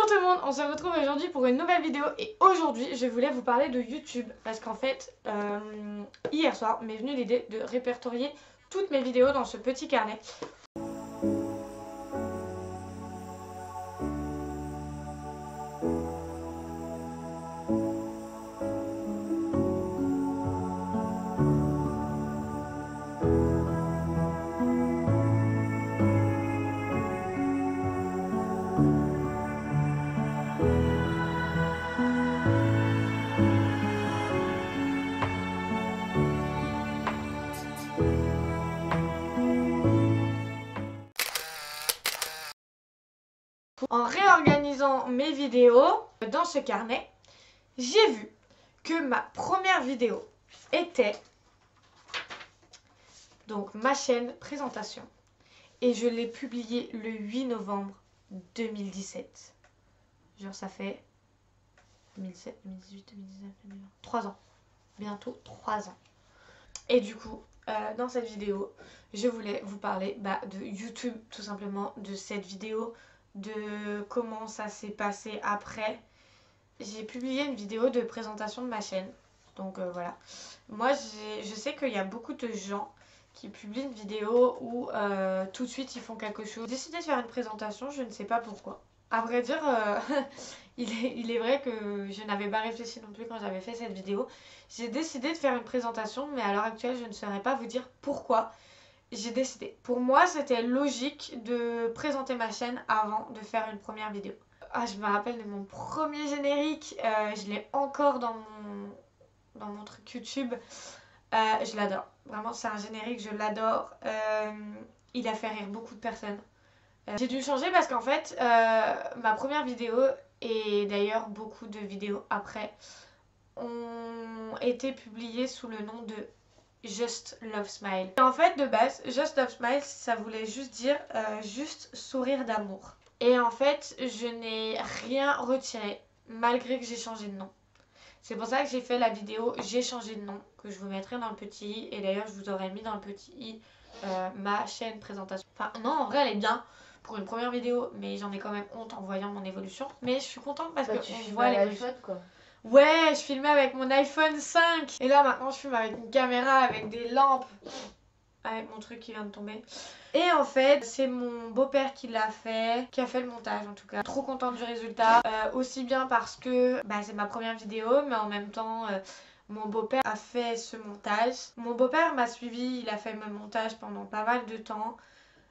tout le monde, on se retrouve aujourd'hui pour une nouvelle vidéo et aujourd'hui je voulais vous parler de YouTube parce qu'en fait hier soir m'est venue l'idée de répertorier toutes mes vidéos dans ce petit carnet. En réorganisant mes vidéos dans ce carnet, j'ai vu que ma première vidéo était donc ma chaîne présentation et je l'ai publiée le 8 novembre 2017. Genre ça fait 2017, 2018, 2019, 2020, 3 ans. Bientôt 3 ans. Et du coup, dans cette vidéo, je voulais vous parler de YouTube tout simplement, de cette vidéo, de comment ça s'est passé après. J'ai publié une vidéo de présentation de ma chaîne. Donc voilà. Moi, je sais qu'il y a beaucoup de gens qui publient une vidéo où tout de suite ils font quelque chose. J'ai décidé de faire une présentation, je ne sais pas pourquoi. À vrai dire, il est vrai que je n'avais pas réfléchi non plus quand j'avais fait cette vidéo. J'ai décidé de faire une présentation, mais à l'heure actuelle, je ne saurais pas vous dire pourquoi j'ai décidé. Pour moi, c'était logique de présenter ma chaîne avant de faire une première vidéo. Ah, je me rappelle de mon premier générique, je l'ai encore dans mon truc YouTube. Je l'adore. Vraiment, c'est un générique, je l'adore. Il a fait rire beaucoup de personnes. J'ai dû changer parce qu'en fait, ma première vidéo, et d'ailleurs beaucoup de vidéos après, ont été publiées sous le nom de Just Love Smile. Et en fait, de base, Just Love Smile, ça voulait juste dire juste sourire d'amour. Et en fait, je n'ai rien retiré, malgré que j'ai changé de nom. C'est pour ça que j'ai fait la vidéo j'ai changé de nom, que je vous mettrai dans le petit i. Et d'ailleurs, je vous aurais mis dans le petit i ma chaîne présentation. Enfin, non, en vrai, elle est bien pour une première vidéo, mais j'en ai quand même honte en voyant mon évolution. Mais je suis contente parce que on voit l'évolution. Ouais, je filmais avec mon iPhone 5. Et là, maintenant, je filme avec une caméra, avec des lampes. Avec mon truc qui vient de tomber. Et en fait, c'est mon beau-père qui l'a fait, qui a fait le montage en tout cas. Trop contente du résultat. Aussi bien parce que c'est ma première vidéo, mais en même temps, mon beau-père a fait ce montage. Mon beau-père m'a suivi, il a fait mon montage pendant pas mal de temps,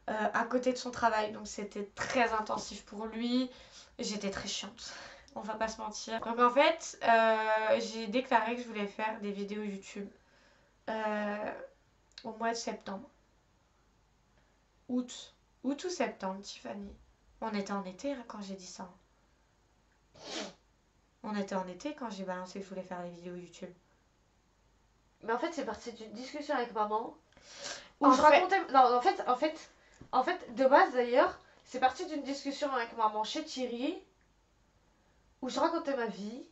à côté de son travail. Donc c'était très intensif pour lui. J'étais très chiante. On va pas se mentir. Donc en fait, j'ai déclaré que je voulais faire des vidéos YouTube au mois de septembre. Août ou septembre, Tiffany. On était en été quand j'ai dit ça. On était en été quand j'ai balancé que je voulais faire des vidéos YouTube. Mais en fait, c'est parti d'une discussion avec maman. Où je racontais. Non, en fait, de base d'ailleurs, c'est parti d'une discussion avec maman chez Thierry, où je racontais ma vie.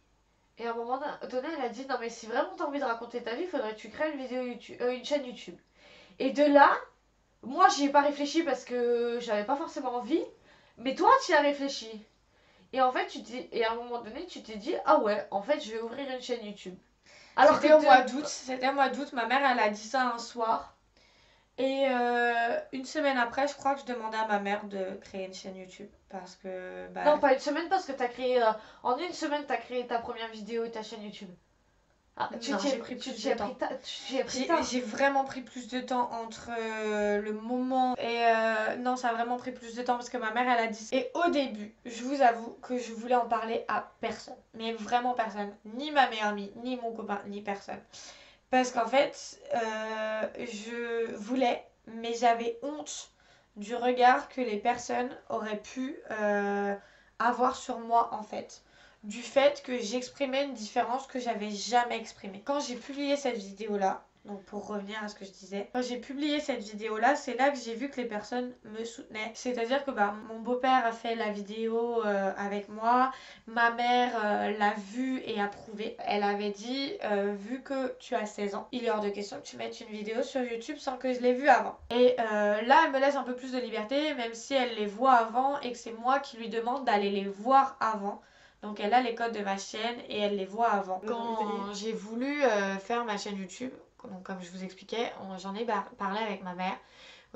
Et à un moment donné, elle a dit non, mais si vraiment t'as envie de raconter ta vie, il faudrait que tu crées une vidéo YouTube, une chaîne YouTube. Et de là, moi, j'y ai pas réfléchi parce que j'avais pas forcément envie. Mais toi, tu y as réfléchi. Et en fait, et à un moment donné, tu t'es dit ah ouais, en fait, je vais ouvrir une chaîne YouTube. Alors c'était au mois d'août. C'était au mois d'août. Ma mère, elle a dit ça un soir. Et une semaine après, je crois que je demandais à ma mère de créer une chaîne YouTube. Parce que... Non, pas une semaine parce que t'as créé... en une semaine, t'as créé ta première vidéo et ta chaîne YouTube. Ah, j'ai pris plus de temps. J'ai vraiment pris plus de temps entre le moment et non, ça a vraiment pris plus de temps parce que ma mère elle a dit. Et au début, je vous avoue que je voulais en parler à personne, mais vraiment personne, ni ma meilleure amie, ni mon copain, ni personne. Parce qu'en fait, je voulais, mais j'avais honte du regard que les personnes auraient pu avoir sur moi en fait. Du fait que j'exprimais une différence que j'avais jamais exprimée. Quand j'ai publié cette vidéo là, Donc pour revenir à ce que je disais, quand j'ai publié cette vidéo là, c'est là que j'ai vu que les personnes me soutenaient. C'est-à-dire que mon beau-père a fait la vidéo avec moi, ma mère l'a vue et approuvée. Elle avait dit vu que tu as 16 ans, il est hors de question que tu mettes une vidéo sur YouTube sans que je l'ai vue avant. Et là elle me laisse un peu plus de liberté, même si elle les voit avant et que c'est moi qui lui demande d'aller les voir avant. Donc elle a les codes de ma chaîne et elle les voit avant. Quand j'ai voulu faire ma chaîne YouTube, donc comme je vous expliquais, j'en ai parlé avec ma mère.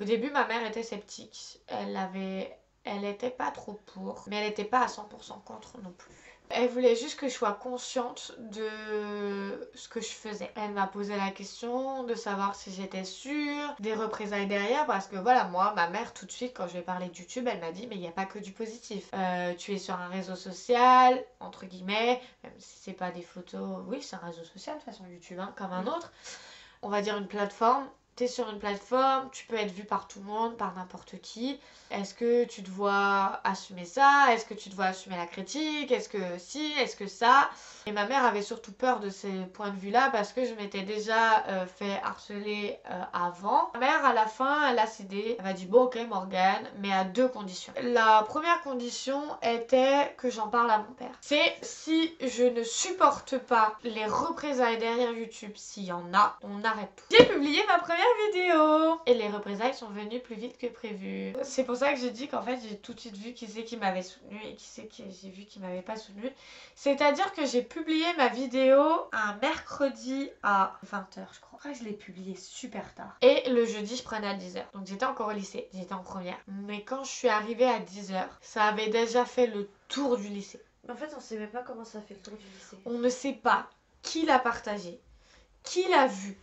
Au début, ma mère était sceptique. Elle était pas trop pour, mais elle était pas à 100% contre non plus. Elle voulait juste que je sois consciente de ce que je faisais. Elle m'a posé la question de savoir si j'étais sûre des représailles derrière, parce que voilà, moi, ma mère, tout de suite, quand je lui ai parlé de YouTube, elle m'a dit mais il n'y a pas que du positif. Tu es sur un réseau social, entre guillemets, même si c'est pas des photos, oui, c'est un réseau social de toute façon YouTube, hein, comme un autre. On va dire une plateforme. T'es sur une plateforme, tu peux être vu par tout le monde, par n'importe qui. Est-ce que tu dois assumer ça? Est-ce que tu dois assumer la critique? Est-ce que si? Est-ce que ça? Et ma mère avait surtout peur de ces points de vue-là parce que je m'étais déjà fait harceler avant. Ma mère, à la fin, elle a cédé. Elle m'a dit bon ok Morgane, mais à 2 conditions. La première condition était que j'en parle à mon père. C'est si je ne supporte pas les représailles derrière YouTube, s'il y en a, on arrête tout. J'ai publié ma première vidéo et les représailles sont venues plus vite que prévu. C'est pour ça que j'ai dit qu'en fait j'ai tout de suite vu qui c'est qui m'avait soutenu et qui c'est que j'ai vu qui m'avait pas soutenu. C'est-à-dire que j'ai publié ma vidéo un mercredi à 20h je crois. Après je l'ai publié super tard. Et le jeudi je prenais à 10h. Donc j'étais encore au lycée, j'étais en première. Mais quand je suis arrivée à 10h, ça avait déjà fait le tour du lycée. En fait, on sait même pas comment ça fait le tour du lycée. On ne sait pas qui l'a partagé, qui l'a vu.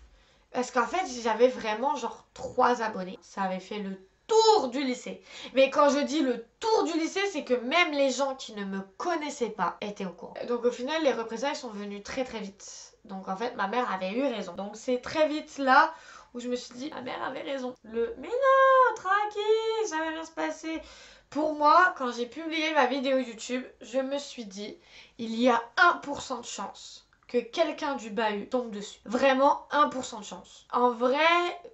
Parce qu'en fait, j'avais vraiment genre 3 abonnés. Ça avait fait le tour du lycée. Mais quand je dis le tour du lycée, c'est que même les gens qui ne me connaissaient pas étaient au courant. Donc au final, les représailles sont venues très très vite. Donc en fait, ma mère avait eu raison. Donc c'est très vite là où je me suis dit, ma mère avait raison. Mais non, tranquille, ça va bien se passer. Pour moi, quand j'ai publié ma vidéo YouTube, je me suis dit, il y a 1% de chance que quelqu'un du bahut tombe dessus. Vraiment 1% de chance. En vrai,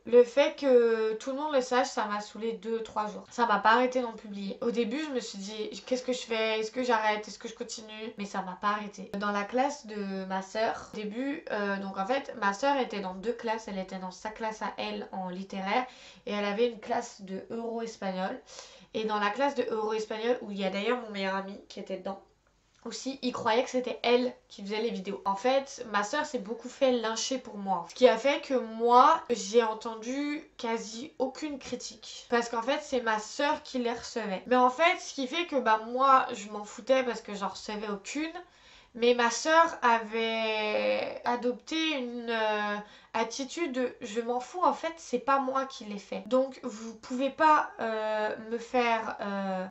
le fait que tout le monde le sache, ça m'a saoulé 2-3 jours. Ça m'a pas arrêté d'en publier. Au début, je me suis dit, qu'est-ce que je fais? Est-ce que j'arrête? Est-ce que je continue? Mais ça m'a pas arrêté. Dans la classe de ma sœur, au début, donc en fait, ma sœur était dans 2 classes. Elle était dans sa classe à elle en littéraire et elle avait une classe de euro-espagnol. Et dans la classe de euro-espagnol, où il y a d'ailleurs mon meilleur ami qui était dedans, aussi, il croyait que c'était elle qui faisait les vidéos. En fait, ma soeur s'est beaucoup fait lyncher pour moi. Ce qui a fait que moi, j'ai entendu quasi aucune critique. Parce qu'en fait, c'est ma soeur qui les recevait. Mais en fait, ce qui fait que moi, je m'en foutais parce que j'en recevais aucune. Mais ma soeur avait adopté une attitude de je m'en fous, en fait c'est pas moi qui l'ai fait. Donc vous pouvez pas me faire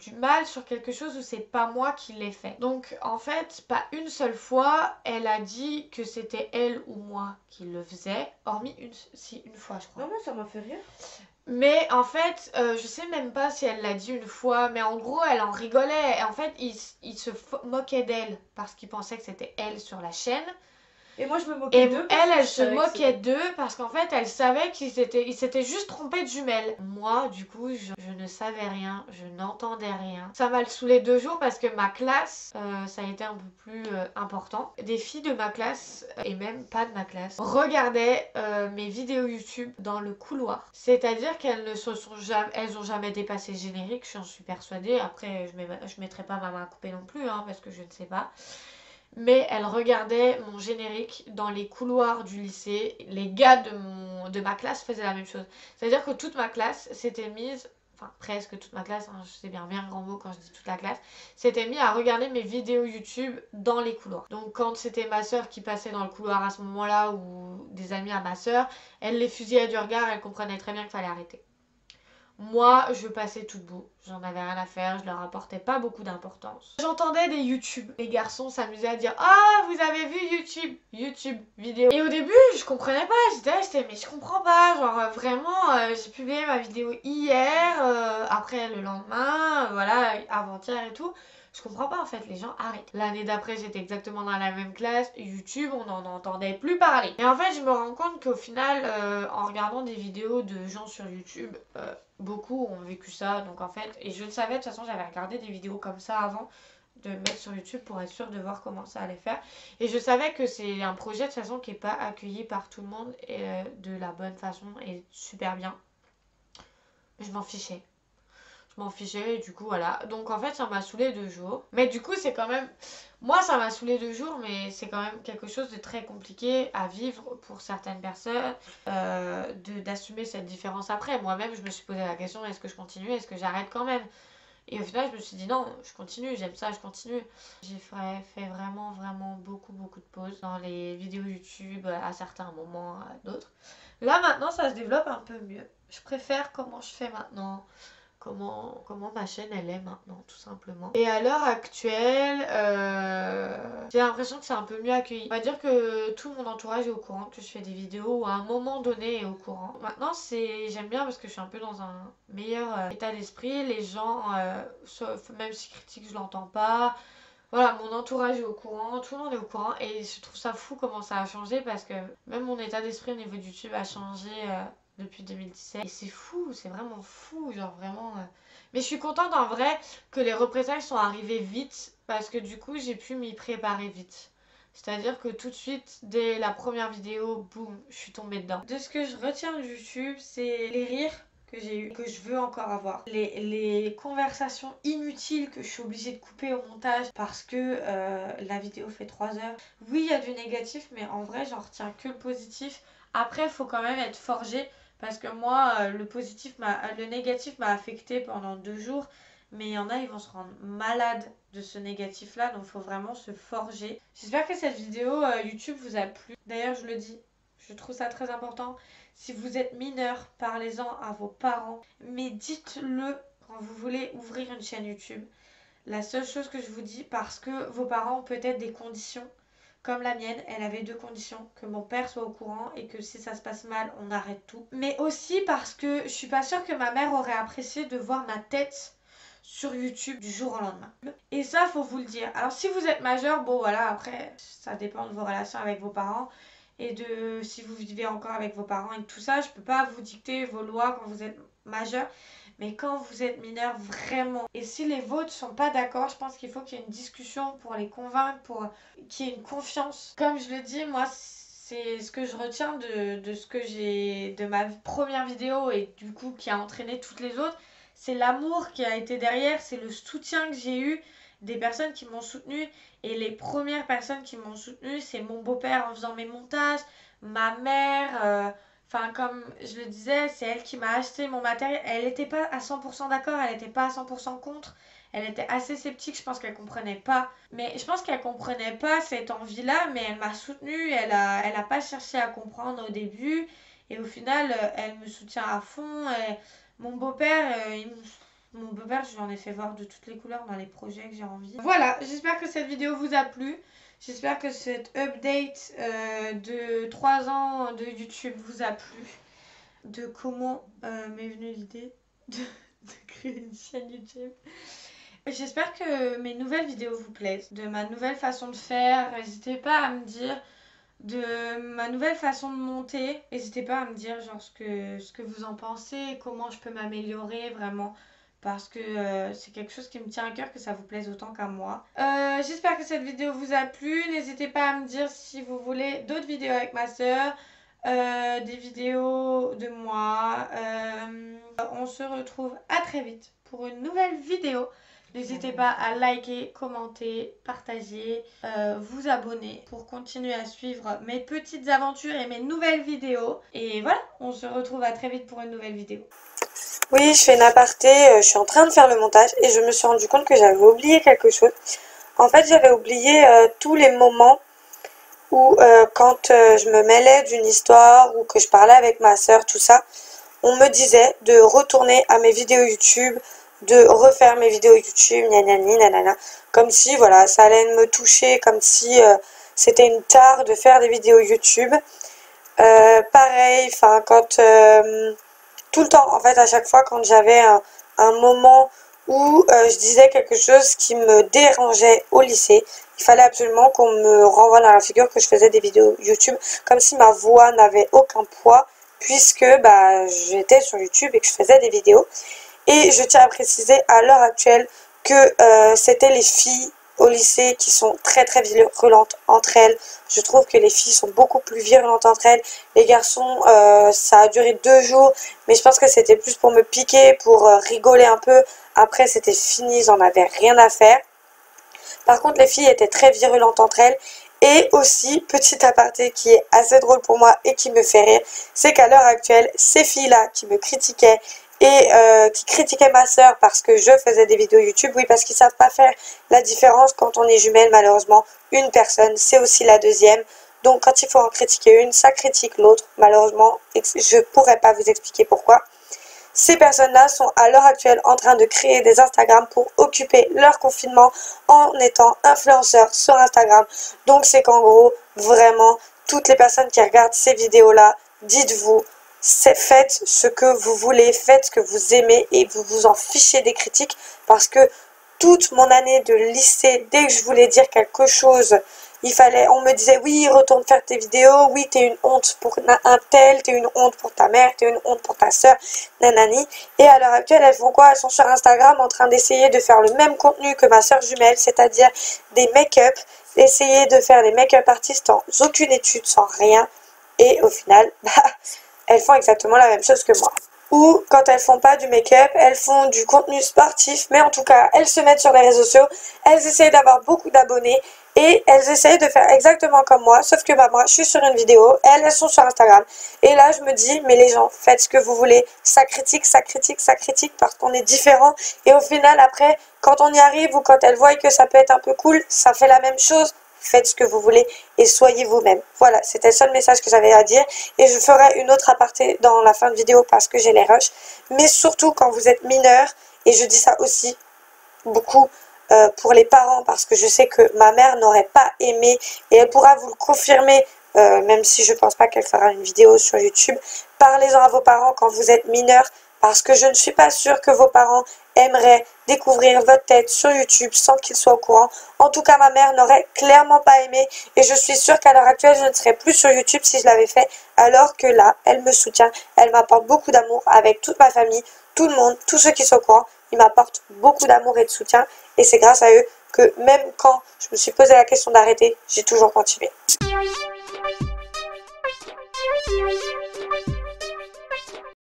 du mal sur quelque chose où c'est pas moi qui l'ai fait. Donc en fait pas une seule fois elle a dit que c'était elle ou moi qui le faisait, hormis une fois je crois. Non, moi ça m'a fait rire. Mais en fait, je sais même pas si elle l'a dit une fois, mais en gros, elle en rigolait. Et en fait, il se moquait d'elle parce qu'il pensait que c'était elle sur la chaîne. Et moi je me moquais d'eux. Elle se moquait d'eux parce qu'en fait, elle savait qu'ils s'étaient juste trompés de jumelles. Moi, du coup, je ne savais rien, je n'entendais rien. Ça m'a saoulé 2 jours parce que ma classe, ça a été un peu plus important. Des filles de ma classe, et même pas de ma classe, regardaient mes vidéos YouTube dans le couloir. C'est-à-dire qu'elles elles ont jamais dépassé le générique, j'en suis persuadée. Après, je mettrai pas ma main à couper non plus, hein, parce que je ne sais pas. Mais elle regardait mon générique dans les couloirs du lycée. Les gars de ma classe faisaient la même chose. C'est-à-dire que toute ma classe s'était mise, enfin presque toute ma classe, hein, je sais bien un grand mot quand je dis toute la classe, s'était mis à regarder mes vidéos YouTube dans les couloirs. Donc quand c'était ma soeur qui passait dans le couloir à ce moment-là ou des amis à ma soeur, elle les fusillait du regard, elle comprenait très bien qu'il fallait arrêter. Moi, je passais tout debout, j'en avais rien à faire, je leur apportais pas beaucoup d'importance. J'entendais des YouTube, les garçons s'amusaient à dire « Ah, vous avez vu YouTube vidéo ». Et au début, je comprenais pas, j'étais mais je comprends pas, genre vraiment, j'ai publié ma vidéo hier, après le lendemain, voilà, avant-hier et tout. Je comprends pas en fait, les gens arrêtent. L'année d'après, j'étais exactement dans la même classe. YouTube, on n'en entendait plus parler. Et en fait, je me rends compte qu'au final, en regardant des vidéos de gens sur YouTube, beaucoup ont vécu ça. Donc en fait, et je le savais, de toute façon, j'avais regardé des vidéos comme ça avant de me mettre sur YouTube pour être sûre de voir comment ça allait faire. Et je savais que c'est un projet de toute façon qui n'est pas accueilli par tout le monde et, de la bonne façon et super bien. Mais je m'en fichais. Je m'en fichais et du coup voilà. Donc en fait ça m'a saoulé 2 jours. Mais du coup c'est quand même... Moi ça m'a saoulé 2 jours mais c'est quand même quelque chose de très compliqué à vivre pour certaines personnes. D'assumer cette différence après. Moi-même je me suis posé la question, est-ce que je continue, est-ce que j'arrête quand même? Et au final je me suis dit non, je continue, j'aime ça, je continue. J'ai fait vraiment beaucoup de pauses dans les vidéos YouTube à certains moments, à d'autres. Là maintenant ça se développe un peu mieux. Je préfère comment je fais maintenant. Comment ma chaîne elle est maintenant tout simplement. Et à l'heure actuelle, j'ai l'impression que c'est un peu mieux accueilli. On va dire que tout mon entourage est au courant que je fais des vidéos ou à un moment donné est au courant. Maintenant j'aime bien parce que je suis un peu dans un meilleur état d'esprit. Les gens, même si critiquent je l'entends pas. Voilà, mon entourage est au courant, tout le monde est au courant et je trouve ça fou comment ça a changé parce que même mon état d'esprit au niveau de YouTube a changé depuis 2017. Et c'est fou, c'est vraiment fou, genre vraiment... Mais je suis contente en vrai que les représailles sont arrivées vite parce que du coup j'ai pu m'y préparer vite. C'est-à-dire que tout de suite, dès la première vidéo, boum, je suis tombée dedans. De ce que je retiens de YouTube, c'est les rires que j'ai eu, que je veux encore avoir. Les conversations inutiles que je suis obligée de couper au montage parce que la vidéo fait 3 heures. Oui, il y a du négatif, mais en vrai, j'en retiens que le positif. Après, il faut quand même être forgé parce que moi, le négatif m'a affecté pendant 2 jours. Mais il y en a, ils vont se rendre malades de ce négatif-là, donc il faut vraiment se forger. J'espère que cette vidéo YouTube vous a plu. D'ailleurs, je le dis, je trouve ça très important. Si vous êtes mineur, parlez-en à vos parents. Mais dites-le quand vous voulez ouvrir une chaîne YouTube. La seule chose que je vous dis, parce que vos parents ont peut-être des conditions, comme la mienne, elle avait 2 conditions, que mon père soit au courant et que si ça se passe mal, on arrête tout. Mais aussi parce que je suis pas sûre que ma mère aurait apprécié de voir ma tête sur YouTube du jour au lendemain. Et ça, faut vous le dire. Alors si vous êtes majeur, bon voilà, après, ça dépend de vos relations avec vos parents et de si vous vivez encore avec vos parents et tout ça. Je peux pas vous dicter vos lois quand vous êtes majeur. Mais quand vous êtes mineur, vraiment. Et si les vôtres sont pas d'accord, je pense qu'il faut qu'il y ait une discussion pour les convaincre, pour qu'il y ait une confiance. Comme je le dis, moi, c'est ce que je retiens de ce que j'ai de ma première vidéo et du coup qui a entraîné toutes les autres. C'est l'amour qui a été derrière, c'est le soutien que j'ai eu des personnes qui m'ont soutenue. Et les premières personnes qui m'ont soutenue, c'est mon beau-père en faisant mes montages, ma mère. Enfin, comme je le disais, c'est elle qui m'a acheté mon matériel. Elle n'était pas à 100% d'accord, elle n'était pas à 100% contre. Elle était assez sceptique, je pense qu'elle comprenait pas. Mais je pense qu'elle comprenait pas cette envie-là, mais elle m'a soutenue. Elle a pas cherché à comprendre au début. Et au final, elle me soutient à fond. Et mon beau-père, je lui en ai fait voir de toutes les couleurs dans les projets que j'ai envie. Voilà, j'espère que cette vidéo vous a plu. J'espère que cette update de 3 ans de YouTube vous a plu. De comment m'est venue l'idée de créer une chaîne YouTube. J'espère que mes nouvelles vidéos vous plaisent. De ma nouvelle façon de faire. N'hésitez pas à me dire de ma nouvelle façon de monter. N'hésitez pas à me dire genre ce que vous en pensez, comment je peux m'améliorer vraiment. Parce que c'est quelque chose qui me tient à cœur, que ça vous plaise autant qu'à moi. J'espère que cette vidéo vous a plu. N'hésitez pas à me dire si vous voulez d'autres vidéos avec ma soeur. Des vidéos de moi. On se retrouve à très vite pour une nouvelle vidéo. N'hésitez pas à liker, commenter, partager, vous abonner pour continuer à suivre mes petites aventures et mes nouvelles vidéos. Et voilà, on se retrouve à très vite pour une nouvelle vidéo. Oui, je fais une aparté, je suis en train de faire le montage et je me suis rendu compte que j'avais oublié quelque chose. En fait, j'avais oublié tous les moments où quand je me mêlais d'une histoire ou que je parlais avec ma soeur, tout ça, on me disait de retourner à mes vidéos YouTube, de refaire mes vidéos YouTube, nanani, nanana, comme si, voilà, ça allait me toucher, comme si c'était une tare de faire des vidéos YouTube. Pareil, enfin, quand... tout le temps, en fait, à chaque fois, quand j'avais un moment où je disais quelque chose qui me dérangeait au lycée. Il fallait absolument qu'on me renvoie dans la figure que je faisais des vidéos YouTube, comme si ma voix n'avait aucun poids, puisque bah, j'étais sur YouTube et que je faisais des vidéos. Et je tiens à préciser à l'heure actuelle que c'était les filles au lycée qui sont très virulentes entre elles. Je trouve que les filles sont beaucoup plus virulentes entre elles. Les garçons, ça a duré 2 jours, mais je pense que c'était plus pour me piquer, pour rigoler un peu. Après, c'était fini, ils en avaient rien à faire. Par contre, les filles étaient très virulentes entre elles. Et aussi, petit aparté qui est assez drôle pour moi et qui me fait rire, c'est qu'à l'heure actuelle, ces filles-là qui me critiquaient et qui critiquaient ma soeur parce que je faisais des vidéos YouTube, oui, parce qu'ils ne savent pas faire la différence quand on est jumelle, malheureusement. Une personne, c'est aussi la deuxième. Donc, quand il faut en critiquer une, ça critique l'autre. Malheureusement, je ne pourrais pas vous expliquer pourquoi. Ces personnes-là sont à l'heure actuelle en train de créer des Instagram pour occuper leur confinement en étant influenceurs sur Instagram. Donc c'est qu'en gros, vraiment, toutes les personnes qui regardent ces vidéos-là, dites-vous, faites ce que vous voulez, faites ce que vous aimez et vous vous en fichez des critiques parce que toute mon année de lycée, dès que je voulais dire quelque chose, on me disait oui, retourne faire tes vidéos, oui, t'es une honte pour un tel, t'es une honte pour ta mère, t'es une honte pour ta soeur, nanani. Et à l'heure actuelle, elles font quoi? Elles sont sur Instagram en train d'essayer de faire le même contenu que ma soeur jumelle, c'est-à-dire des make-up, essayer de faire des make-up artistes sans aucune étude, sans rien. Et au final, elles font exactement la même chose que moi. Ou quand elles font pas du make-up, elles font du contenu sportif, mais en tout cas, elles se mettent sur les réseaux sociaux, elles essayent d'avoir beaucoup d'abonnés, et elles essayent de faire exactement comme moi, sauf que bah, moi, je suis sur une vidéo, elles sont sur Instagram. Et là, je me dis, mais les gens, faites ce que vous voulez. Ça critique, parce qu'on est différents. Et au final, après, quand on y arrive ou quand elles voient que ça peut être un peu cool, ça fait la même chose. Faites ce que vous voulez et soyez vous-même. Voilà, c'était le seul message que j'avais à dire. Et je ferai une autre aparté dans la fin de vidéo parce que j'ai les rushs. Mais surtout quand vous êtes mineur, et je dis ça aussi beaucoup pour les parents parce que je sais que ma mère n'aurait pas aimé et elle pourra vous le confirmer même si je pense pas qu'elle fera une vidéo sur YouTube. Parlez-en à vos parents quand vous êtes mineur parce que je ne suis pas sûre que vos parents aimeraient découvrir votre tête sur YouTube sans qu'ils soient au courant. En tout cas, ma mère n'aurait clairement pas aimé et je suis sûre qu'à l'heure actuelle, je ne serais plus sur YouTube si je l'avais fait alors que là, elle me soutient, elle m'apporte beaucoup d'amour avec toute ma famille, tout le monde, tous ceux qui sont au courant. Ils m'apportent beaucoup d'amour et de soutien et c'est grâce à eux que même quand je me suis posé la question d'arrêter, j'ai toujours continué.